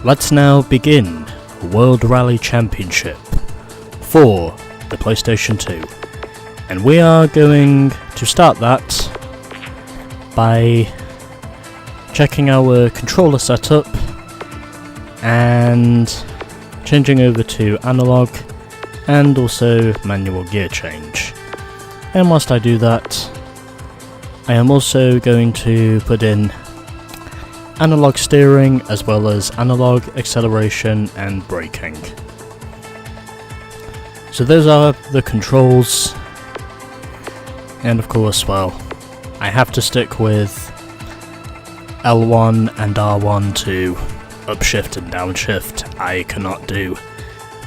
Let's now begin World Rally Championship for the PlayStation 2. And we are going to start that by checking our controller setup and changing over to analog and also manual gear change. And whilst I do that, I am also going to put in analog steering as well as analog acceleration and braking. So those are the controls, and of course, well, I have to stick with L1 and R1 to upshift and downshift. I cannot do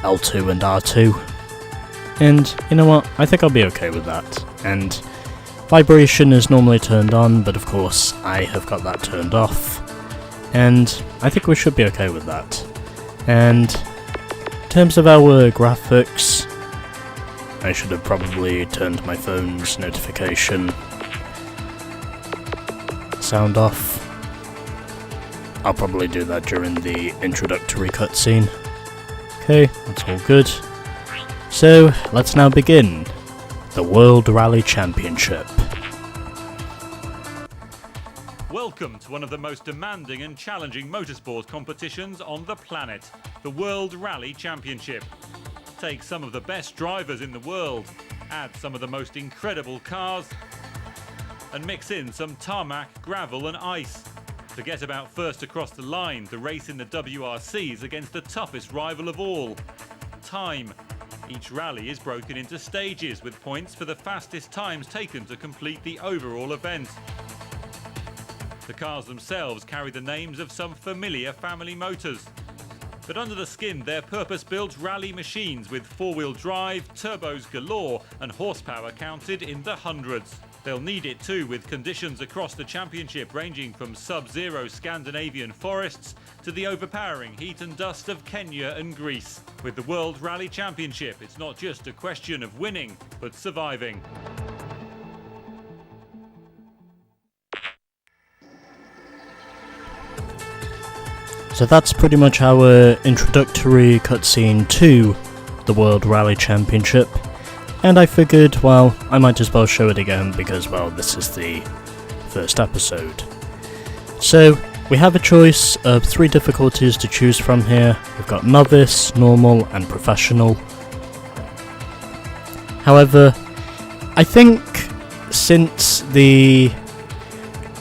L2 and R2, and you know what, I think I'll be okay with that. And vibration is normally turned on, but of course I have got that turned off, and I think we should be okay with that. And in terms of our graphics, I should have probably turned my phone's notification sound off. I'll probably do that during the introductory cutscene. Okay, that's all good. So, let's now begin the World Rally Championship. Welcome to one of the most demanding and challenging motorsport competitions on the planet, the World Rally Championship. Take some of the best drivers in the world, add some of the most incredible cars, and mix in some tarmac, gravel and ice. Forget about first across the line, the race in the WRCs against the toughest rival of all, time. Each rally is broken into stages with points for the fastest times taken to complete the overall event. The cars themselves carry the names of some familiar family motors, but under the skin they're purpose-built rally machines with four-wheel drive, turbos galore and horsepower counted in the hundreds. They'll need it too, with conditions across the championship ranging from sub-zero Scandinavian forests to the overpowering heat and dust of Kenya and Greece. With the World Rally Championship, it's not just a question of winning, but surviving. So that's pretty much our introductory cutscene to the World Rally Championship. And I figured, well, I might as well show it again because, well, this is the first episode. So, we have a choice of 3 difficulties to choose from here. We've got Novice, Normal, and Professional. However, I think since the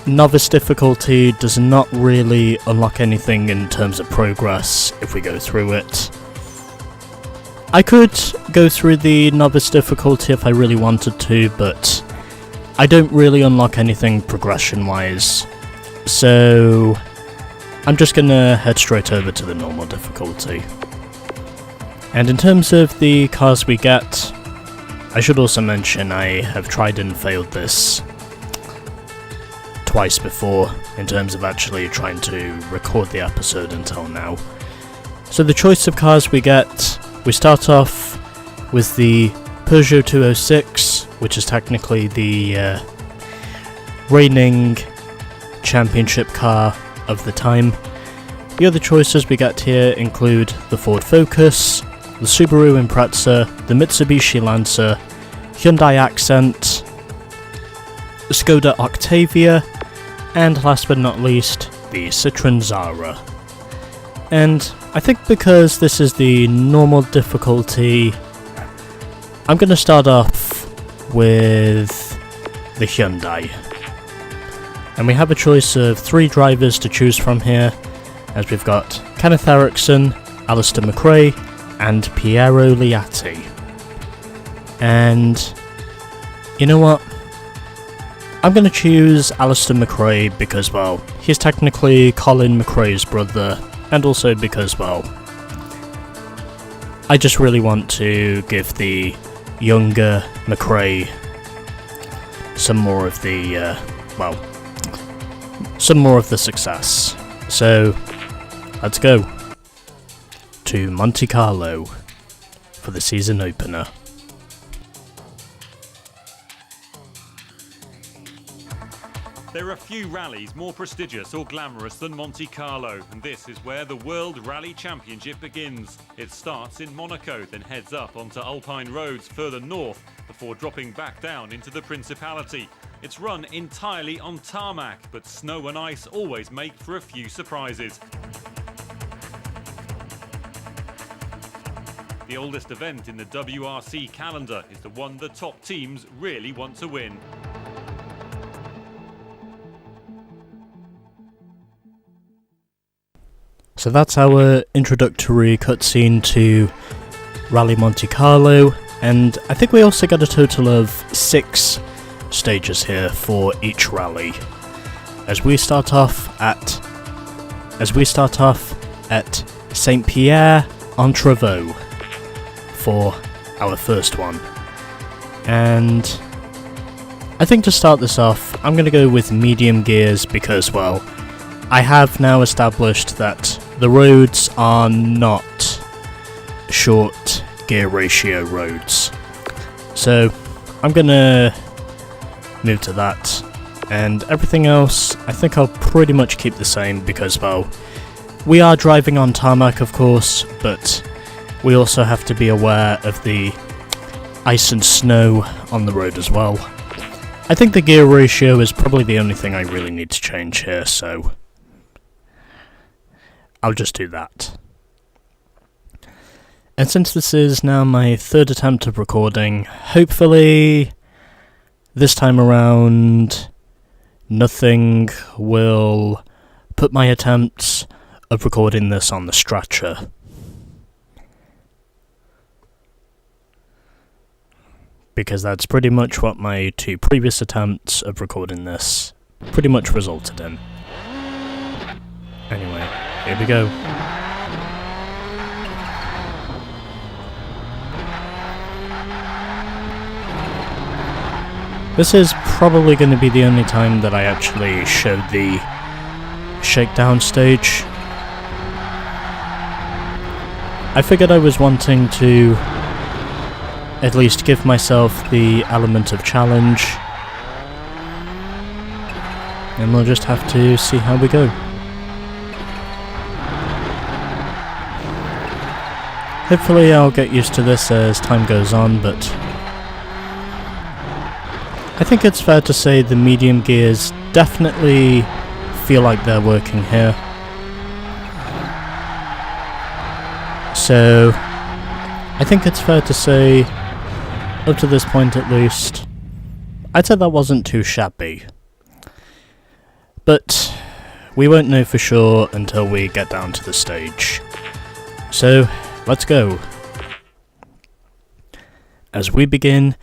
Novice difficulty does not really unlock anything in terms of progress if we go through it, I could go through the Novice difficulty if I really wanted to, but I don't really unlock anything progression-wise, so I'm just gonna head straight over to the Normal difficulty. And in terms of the cars we get, I should also mention I have tried and failed this twice before in terms of actually trying to record the episode until now. So the choice of cars we get, we start off with the Peugeot 206, which is technically the reigning championship car of the time. The other choices we get here include the Ford Focus, the Subaru Impreza, the Mitsubishi Lancer, Hyundai Accent, the Skoda Octavia, and last but not least, the Citroen Zara. And I think because this is the normal difficulty, I'm going to start off with the Hyundai. And we have a choice of 3 drivers to choose from here, as we've got Kenneth Eriksson, Alistair McRae, and Piero Liatti. And you know what? I'm going to choose Alistair McRae because, well, he's technically Colin McRae's brother, and also because, well, I just really want to give the younger McRae some more of the, some more of the success. So, let's go to Monte Carlo for the season opener. There are few rallies more prestigious or glamorous than Monte Carlo, and this is where the World Rally Championship begins. It starts in Monaco, then heads up onto Alpine roads further north before dropping back down into the Principality. It's run entirely on tarmac, but snow and ice always make for a few surprises. The oldest event in the WRC calendar is the one the top teams really want to win. So that's our introductory cutscene to Rally Monte Carlo, and I think we also get a total of 6 stages here for each rally. As we start off at Saint-Pierre-en-Trevaux for our first one. And I think to start this off, I'm going to go with medium gears because, well, I have now established that the roads are not short gear ratio roads. So I'm going to move to that, and everything else I think I'll pretty much keep the same because, well, we are driving on tarmac of course, but we also have to be aware of the ice and snow on the road as well. I think the gear ratio is probably the only thing I really need to change here, so I'll just do that. And since this is now my 3rd attempt of recording, hopefully this time around nothing will put my attempts of recording this on the stretcher. Because that's pretty much what my 2 previous attempts of recording this pretty much resulted in. Anyway, here we go. This is probably going to be the only time that I actually showed the shakedown stage. I figured I was wanting to at least give myself the element of challenge, and we'll just have to see how we go. Hopefully I'll get used to this as time goes on, but I think it's fair to say the medium gears definitely feel like they're working here. So I think it's fair to say, up to this point at least, I'd say that wasn't too shabby. But we won't know for sure until we get down to the stage. So let's go. As we begin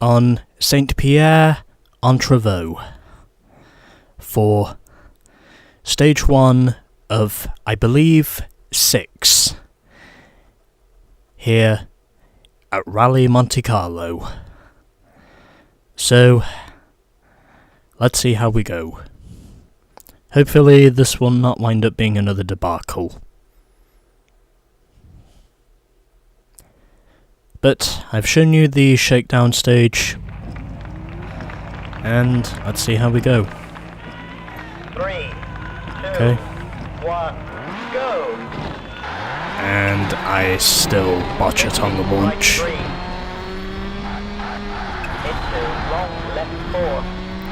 on Saint-Pierre-en-Trevaux for stage 1 of, I believe, 6 here at Rallye Monte Carlo. So let's see how we go. Hopefully this will not wind up being another debacle. But I've shown you the shakedown stage, and let's see how we go. 3, 2, Okay. 1, go! And I still botch it on the launch. Right 3. Into long left 4.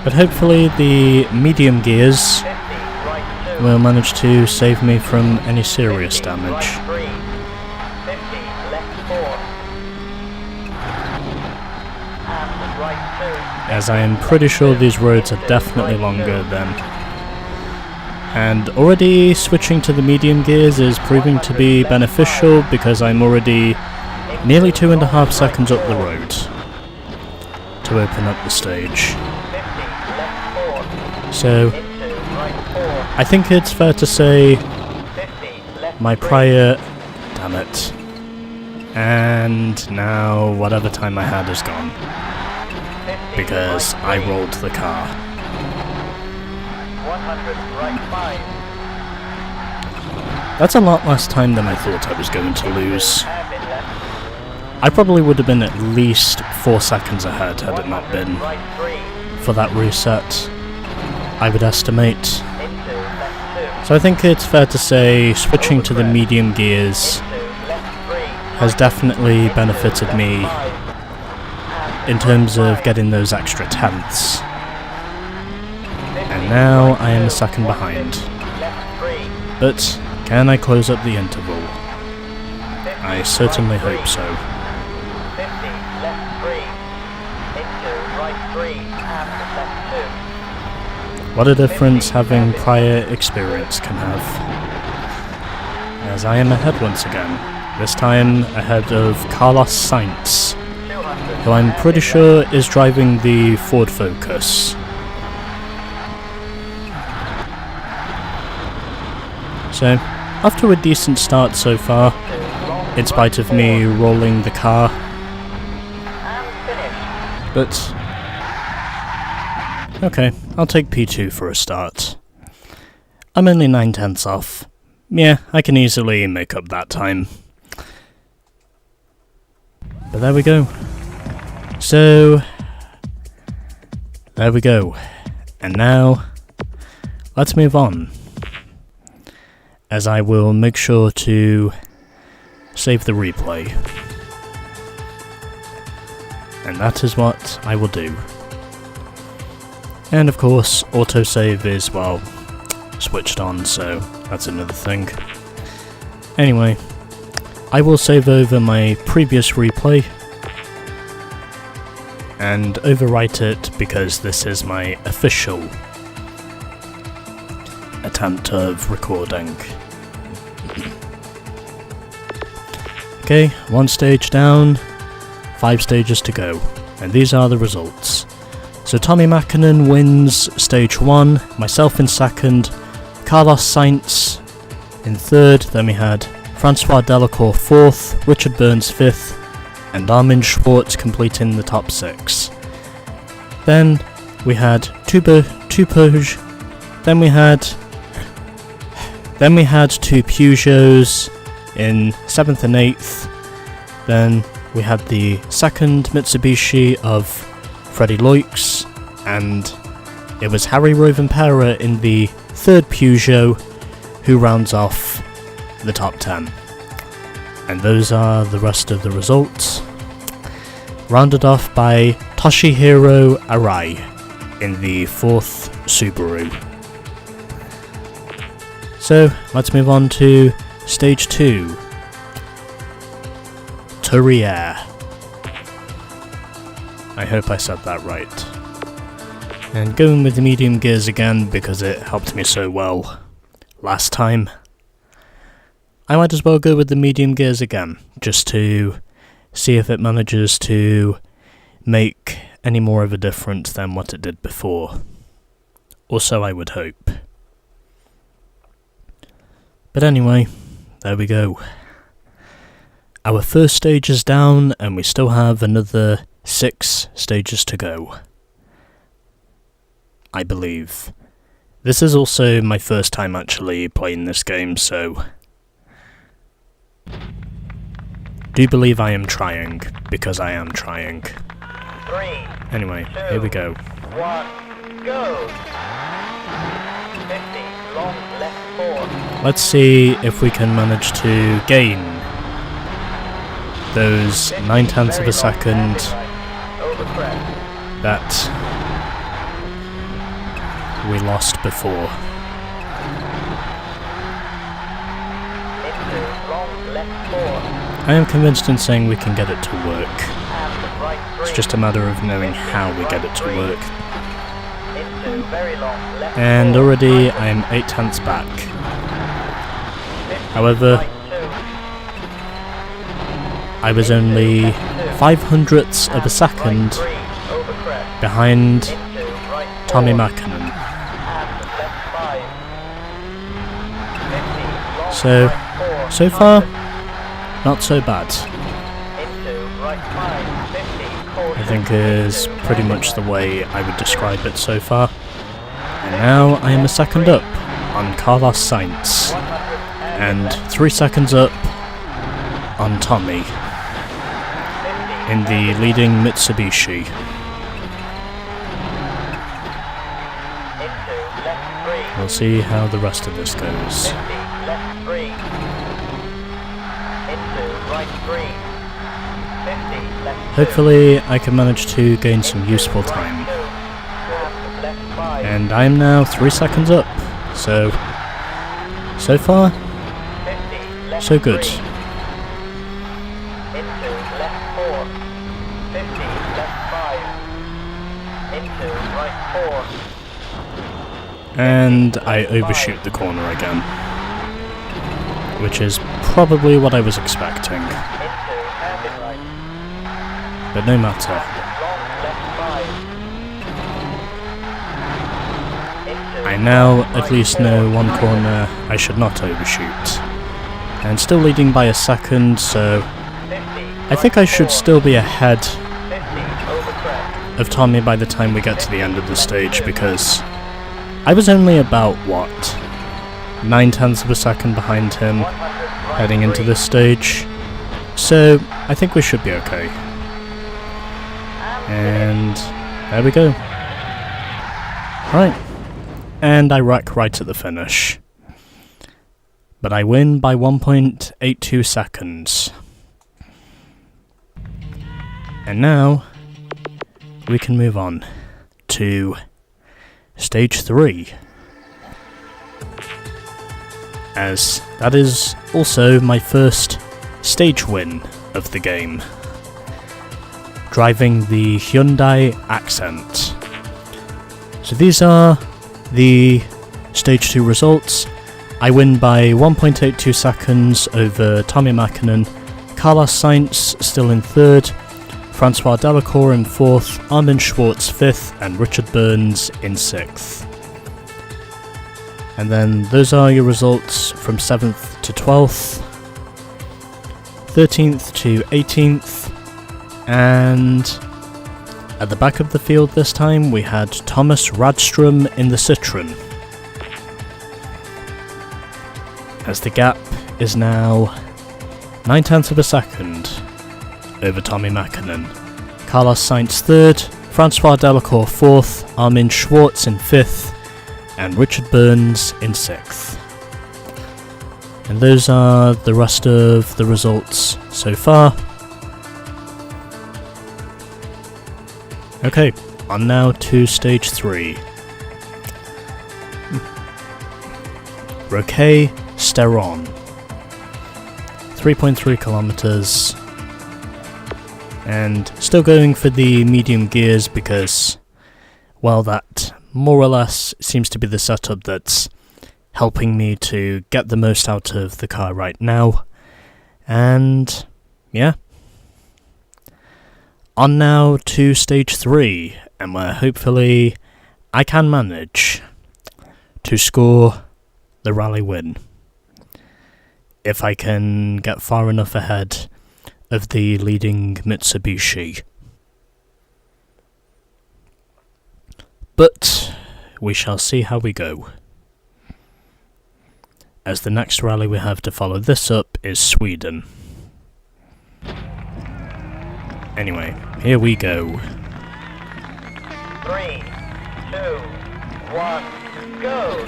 But hopefully the medium gears 50, right 2. will manage to save me from any serious 50, damage. Right 3. 50, left 4. And right 2. As I am pretty sure these roads are definitely longer than. And already switching to the medium gears is proving to be beneficial because I'm already nearly 2.5 seconds up the road to open up the stage. So I think it's fair to say my prior... damn it. And now whatever time I had is gone. Because I rolled the car. 100, right 5. That's a lot less time than I thought I was going to lose. I probably would have been at least 4 seconds ahead had it not been right 3. for that reset, I would estimate. Into left 2. So I think it's fair to say switching to the medium gears Into left 3. has definitely benefited me 5. in terms of getting those extra tenths. And now I am a second behind. Left 3. But can I close up the interval? I certainly hope so. 50, left 3. Into right 3 and left 2. What a difference having prior experience can have. As I am ahead once again, this time ahead of Carlos Sainz, who I'm pretty sure is driving the Ford Focus. So, off to a decent start so far, in spite of me rolling the car, but okay, I'll take P2 for a start. I'm only 9/10 off. Yeah, I can easily make up that time. But there we go. So, there we go. And now, let's move on, as I will make sure to save the replay. And that is what I will do. And of course, autosave is, well, switched on, so that's another thing. Anyway, I will save over my previous replay and overwrite it because this is my official attempt of recording. Okay, 1 stage down, 5 stages to go, and these are the results. So Tommy Mäkinen wins stage 1, myself in second, Carlos Sainz in third, then we had Francois Delacour 4th, Richard Burns 5th, and Armin Schwartz completing the top 6. Then we had two Peugeots, then we had two Peugeots in 7th and 8th, then we had the second Mitsubishi of Freddie Loix, and it was Harry Rovanperä in the third Peugeot who rounds off the top 10. And those are the rest of the results, rounded off by Toshihiro Arai in the 4th Subaru. So let's move on to stage 2, Touriere. I hope I said that right. And going with the medium gears again because it helped me so well last time. I might as well go with the medium gears again, just to see if it manages to make any more of a difference than what it did before. Or so I would hope. But anyway, there we go. Our first stage is down, and we still have another 6 stages to go, I believe. This is also my first time actually playing this game, so do believe I am trying, because I am trying. 3, Anyway, 2, here we go. 1, go! 50, long left 4. Let's see if we can manage to gain those 9/10 of a second Over crest. that we lost before. Into long left 4. I am convinced in saying we can get it to work. And right 3. It's just a matter of knowing how we get it to work. Into very long left And 4. already I am 8/10 back. 50, However, right 2. I was only 5/100ths of a second Right 3, over crest. behind Into right 4. Tommy Mäkinen. And left 5. 50, long So, right 4. so far, not so bad. Into right 5. 50, I think is pretty much the way I would describe it so far. And now I am a second up on Carlos Sainz, and 3 seconds up on Tommy. in the leading Mitsubishi. Into left 3. We'll see how the rest of this goes. 50, left 3. Into right 3. 50, left 2. Hopefully I can manage to gain some useful time. And left 5. And I am now 3 seconds up, so far, 50, left so good. 3. Into left 4. 50, left 5. Into right 4. And I overshoot the corner again, which is probably what I was expecting, Into hairpin right. but no matter. Long left 5. Into I now at least know one corner I should not overshoot. And still leading by a second, so 50, I think I should still be ahead 50 over crest. of Tommy by the time we get to the end of the stage, because I was only about, what, 9/10 of a second behind him 100 right heading into 3. this stage, so I think we should be okay. And there we go. Right, and I wreck right at the finish. But I win by 1.82 seconds. And now we can move on to Stage 3, as that is also my first stage win of the game, driving the Hyundai Accent. So these are the Stage 2 results. I win by 1.82 seconds over Tommy Mäkinen, Carlos Sainz still in 3rd, Francois Delacour in 4th, Armin Schwartz 5th, and Richard Burns in 6th. And then those are your results from 7th to 12th, 13th to 18th, and at the back of the field this time we had Thomas Radstrom in the Citroen, as the gap is now 9/10 of a second over Tommy Mäkinen. Carlos Sainz 3rd, Francois Delacour 4th, Armin Schwartz in 5th, and Richard Burns in 6th. And those are the rest of the results so far. Okay, on now to Stage 3. Roque Steron. 3.3 kilometers. And still going for the medium gears because, well, that more or less seems to be the setup that's helping me to get the most out of the car right now. And yeah. On now to Stage 3, and where hopefully I can manage to score the rally win, if I can get far enough ahead of the leading Mitsubishi. But we shall see how we go, as the next rally we have to follow this up is Sweden. Anyway, here we go. 3, 2, 1, go!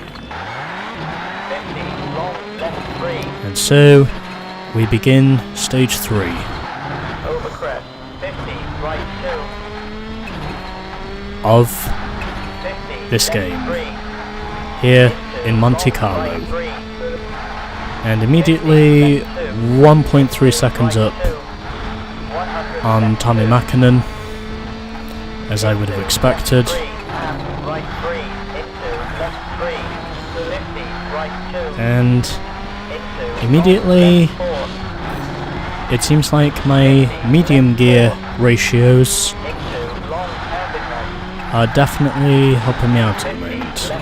50, long left 3. And so, we begin Stage 3. Over crest, 50, right 2. Of 50, this left game, 3. here Into in Monte long Carlo. right 3. And immediately 1.3 seconds up 100 on left Tommy 2. Mäkinen, as I would have expected. 3 and right 3 into left 3. 50 right 2. And Into immediately long left 4. it seems like my medium gear ratios Into long hairpin right. are definitely helping me out at the 50 moment, left 4.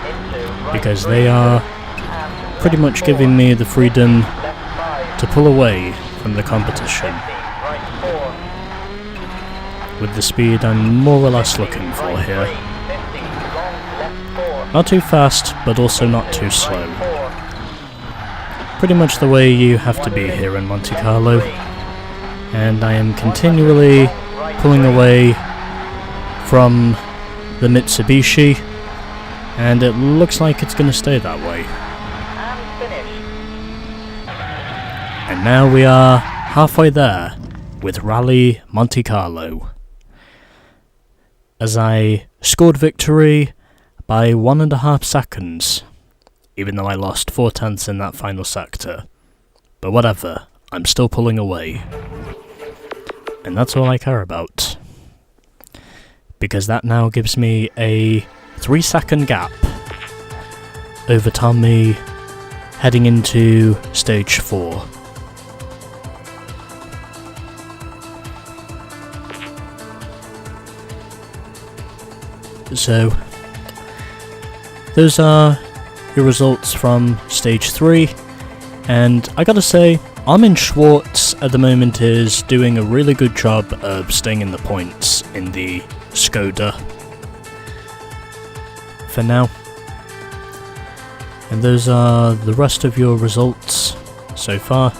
Into right because 3. they are And pretty left much 4. giving me the freedom Left 5. to pull away from the competition 50 right 4. with the speed I'm more or less looking for Right here. 3. 50 long left 4. Not too fast, but also not too slow. pretty much the way you have to be here in Monte Carlo, and I am continually pulling away from the Mitsubishi, and it looks like it's going to stay that way. And now we are halfway there with Rallye Monte Carlo, as I scored victory by 1.5 seconds, even though I lost 4/10 in that final sector. But whatever, I'm still pulling away. And that's all I care about, because that now gives me a 3-second gap over Tommy heading into stage 4. So, those are your results from stage 3, and I gotta say, Armin Schwartz at the moment is doing a really good job of staying in the points in the Skoda for now. And those are the rest of your results so far.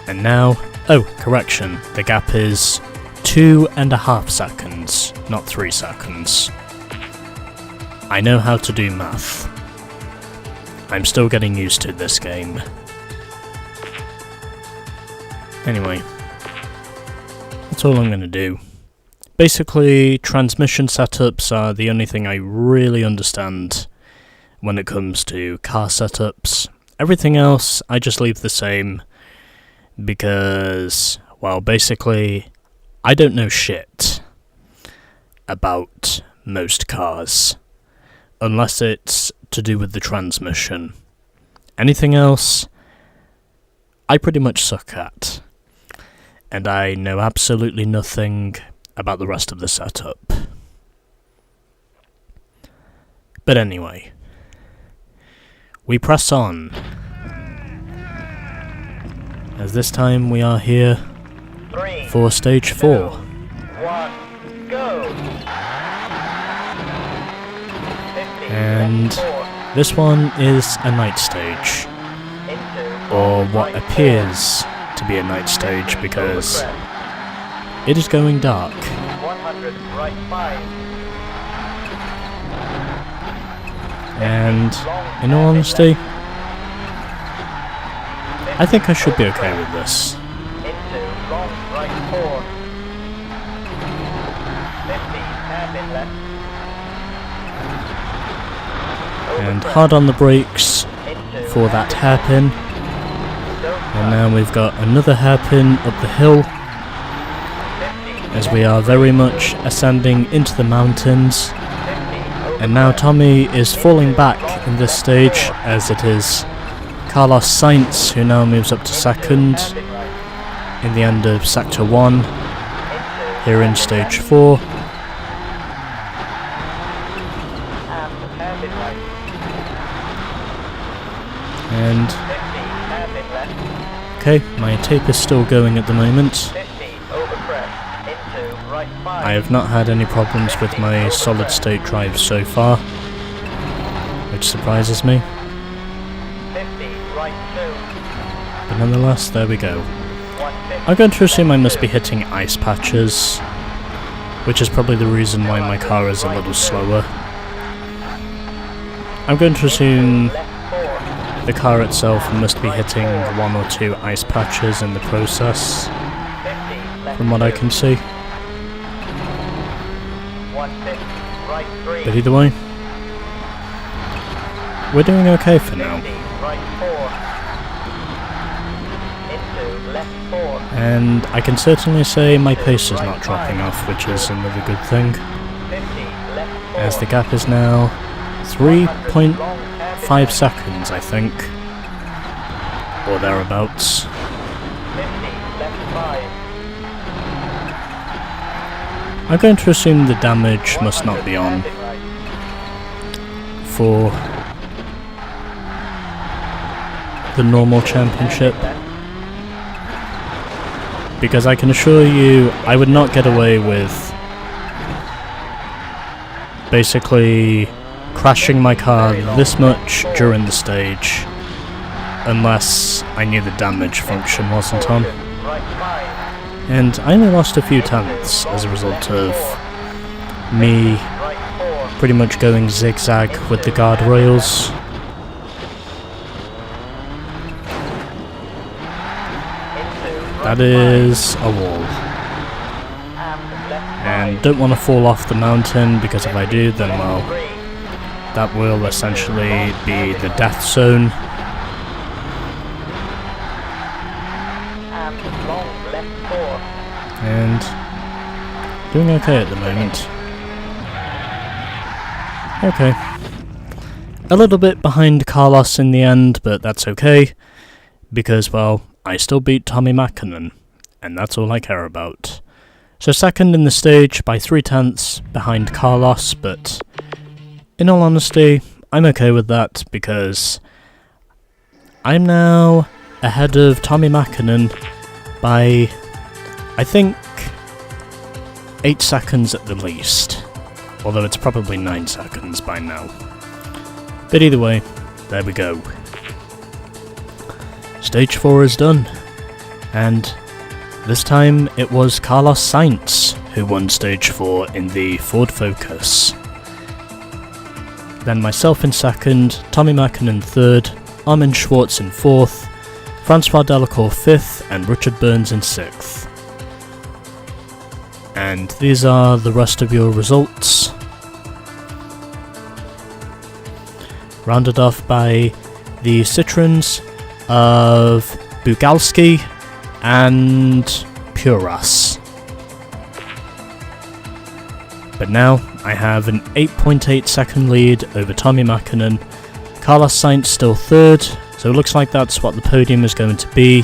And now, oh, correction, the gap is 2.5 seconds, not 3 seconds. I know how to do math. I'm still getting used to this game. Anyway, that's all I'm gonna do. Basically, transmission setups are the only thing I really understand when it comes to car setups. Everything else, I just leave the same, because, well, basically, I don't know shit about most cars, unless it's to do with the transmission. Anything else, I pretty much suck at, and I know absolutely nothing about the rest of the setup. But anyway, we press on, as this time we are here for stage 4. 1, go! And this one is a night stage, or what appears to be a night stage, because it is going dark. 100 right 5. And in all honesty, I think I should be okay with this. Into long right 4. 50 hairpin left. And hard on the brakes for that hairpin. And now we've got another hairpin up the hill, as we are very much ascending into the mountains. And now Tommy is falling back in this stage, as it is Carlos Sainz who now moves up to second in the end of sector 1 here in stage 4. And okay, my tape is still going at the moment. I have not had any problems with my solid state drive so far, which surprises me. But nonetheless, there we go. I'm going to assume I must be hitting ice patches, which is probably the reason why my car is a little slower. I'm going to assume the car itself must be hitting 1 or 2 ice patches in the process, from what I can see. But either way, we're doing okay for now. And I can certainly say my pace is not dropping off, which is another good thing, as the gap is now 3.5 seconds, I think, or thereabouts. I'm going to assume the damage must not be on for the normal championship, because I can assure you I would not get away with basically crashing my car this much during the stage, unless I knew the damage function wasn't on. And I only lost a few tenths as a result of me pretty much going zigzag with the guardrails. That is a wall. And don't want to fall off the mountain, because if I do, then well, that will essentially be the death zone. And doing okay at the moment. Okay. A little bit behind Carlos in the end, but that's okay, because, well, I still beat Tommy Mäkinen, and that's all I care about. So second in the stage by 3 tenths behind Carlos, but in all honesty, I'm okay with that, because I'm now ahead of Tommy Mäkinen by, I think, 8 seconds at the least. Although it's probably 9 seconds by now. But either way, there we go. Stage 4 is done. And this time it was Carlos Sainz who won Stage 4 in the Ford Focus. Then myself in second, Tommy Mäkinen third, Armin Schwartz in fourth, Francois Delacour fifth, and Richard Burns in sixth. And these are the rest of your results. Rounded off by the Citroens of Bugalski and Puras. But now I have an 8.8 second lead over Tommy Mäkinen. Carlos Sainz still third, so it looks like that's what the podium is going to be.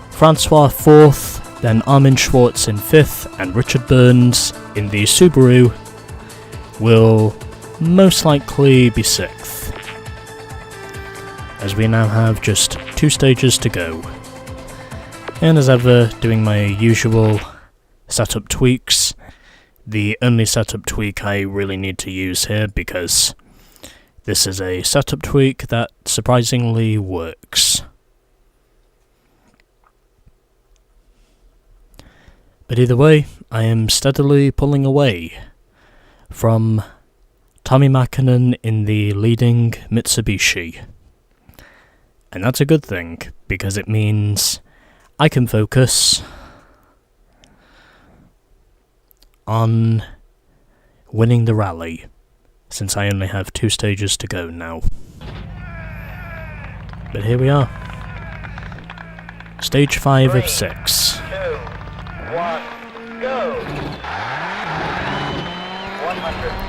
Francois fourth, then Armin Schwartz in fifth, and Richard Burns in the Subaru will most likely be sixth, as we now have just 2 stages to go. And as ever, doing my usual setup tweaks. The only setup tweak I really need to use here, because this is a setup tweak that surprisingly works. But either way, I am steadily pulling away from Tommy Mäkinen in the leading Mitsubishi. And that's a good thing, because it means I can focus on winning the rally, since I only have 2 stages to go now. But here we are. Stage 5 of 6. 2, 1, go!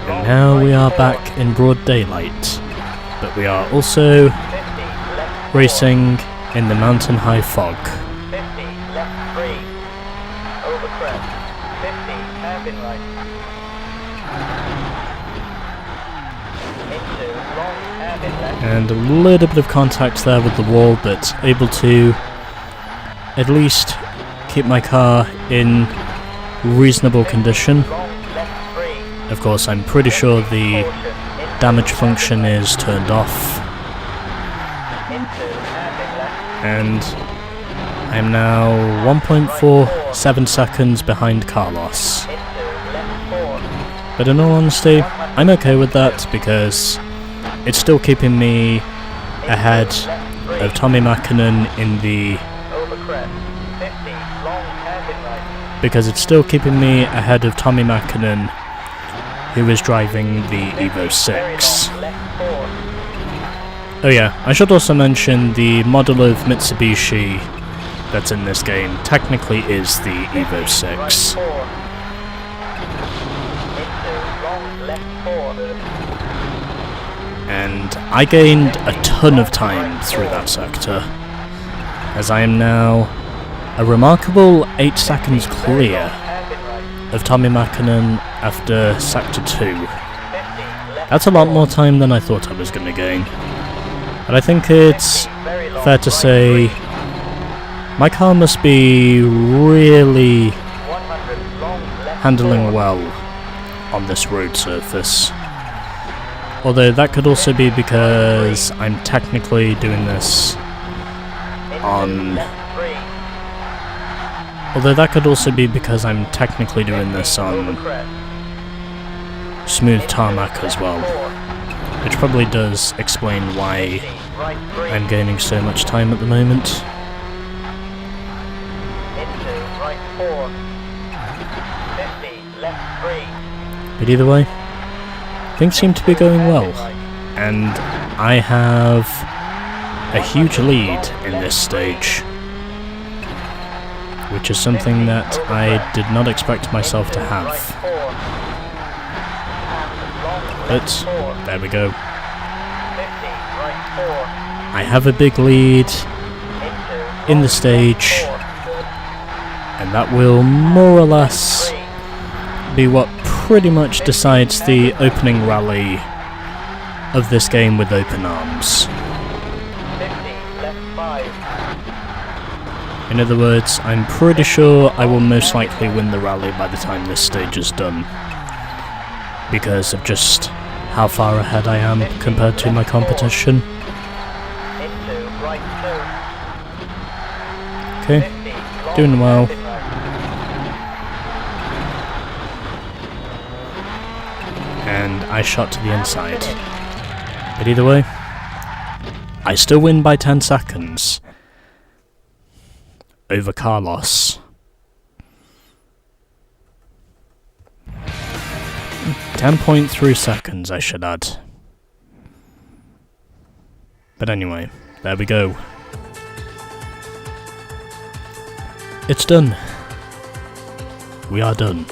And now we are back in broad daylight, but we are also racing in the mountain high fog. 50, left 3, over crest, 50, hairpin right, into long hairpin left, And a little bit of contact there with the wall, but able to at least keep my car in reasonable condition. long left 3, Of course, I'm pretty sure the damage function is turned off, into hairpin left, and I'm now 1.47 seconds behind Carlos. into left 4, But in all honesty, I'm okay with that, because it's still keeping me ahead of Tommy Mäkinen in the... over crest, 50, long hairpin right, because it's still keeping me ahead of Tommy Mäkinen, who is driving the Evo 6. long left 4, Oh yeah, I should also mention the model of Mitsubishi that's in this game technically is the Evo 6. 4, into long left 4, And I gained a ton of time through that sector, as I am now a remarkable 8 seconds clear of Tommy Mäkinen after sector 2. That's a lot more time than I thought I was going to gain. But I think it's fair to say my car must be really handling well on this road surface. Although that could also be because I'm technically doing this on... Although that could also be because I'm technically doing this on smooth tarmac as well, which probably does explain why I'm gaining so much time at the moment. But either way, things seem to be going well, and I have a huge lead in this stage, which is something that I did not expect myself to have. But there we go. I have a big lead in the stage, and that will more or less be what pretty much decides the opening rally of this game with open arms. In other words, I'm pretty sure I will most likely win the rally by the time this stage is done, because of just how far ahead I am compared to my competition. Okay, doing well. And I shot to the inside. But either way, I still win by 10 seconds over Carlos. 10.3 seconds, I should add. But anyway, there we go. It's done. We are done.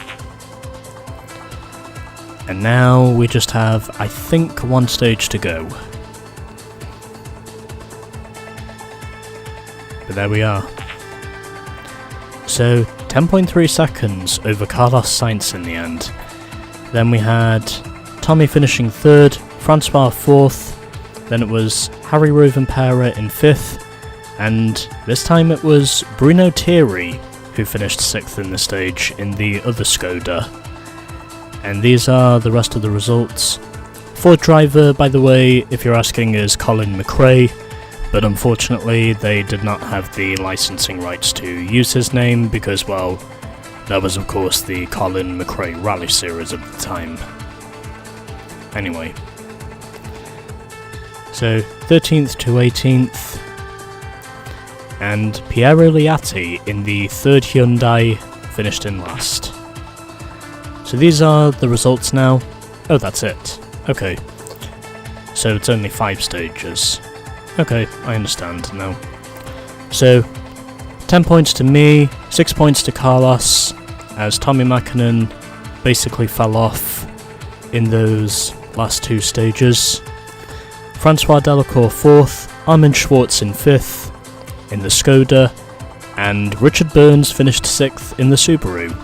And now we just have, I think, one stage to go. But there we are. So, 10.3 seconds over Carlos Sainz in the end. Then we had Tommy finishing 3rd, Francois 4th, then it was Harry Rovanpera in 5th, and this time it was Bruno Thierry who finished 6th in the stage in the other Skoda. And these are the rest of the results. 4th driver, by the way, if you're asking, is Colin McRae, but unfortunately they did not have the licensing rights to use his name because, well, that was of course the Colin McRae Rally series at the time. Anyway. So, 13th to 18th, and Piero Liatti in the 3rd Hyundai finished in last. So these are the results now. Oh, that's it. Okay. So it's only 5 stages. Okay, I understand now. So, 10 points to me, 6 points to Carlos, as Tommy Mäkinen basically fell off in those last 2 stages. Francois Delacour 4th, Armin Schwartz in 5th in the Skoda, and Richard Burns finished 6th in the Subaru.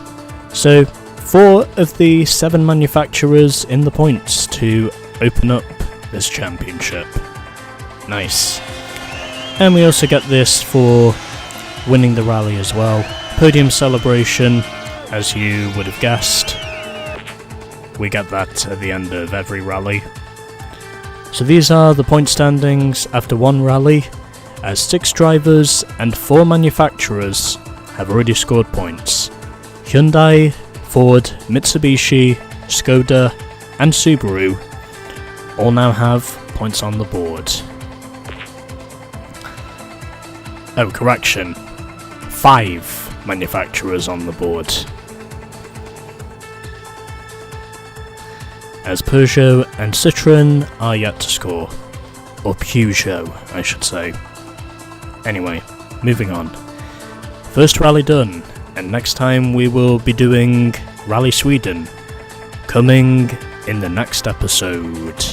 So, 4 of the 7 manufacturers in the points to open up this championship. Nice. And we also get this for winning the rally as well. Podium celebration, as you would have guessed. We get that at the end of every rally. So these are the point standings after one rally, as 6 drivers and 4 manufacturers have already scored points. Hyundai, Ford, Mitsubishi, Skoda and Subaru all now have points on the board. Oh, correction. 5 manufacturers on the board. As Peugeot and Citroën are yet to score. Or Peugeot, I should say. Anyway, moving on. First rally done, and next time we will be doing Rally Sweden, coming in the next episode.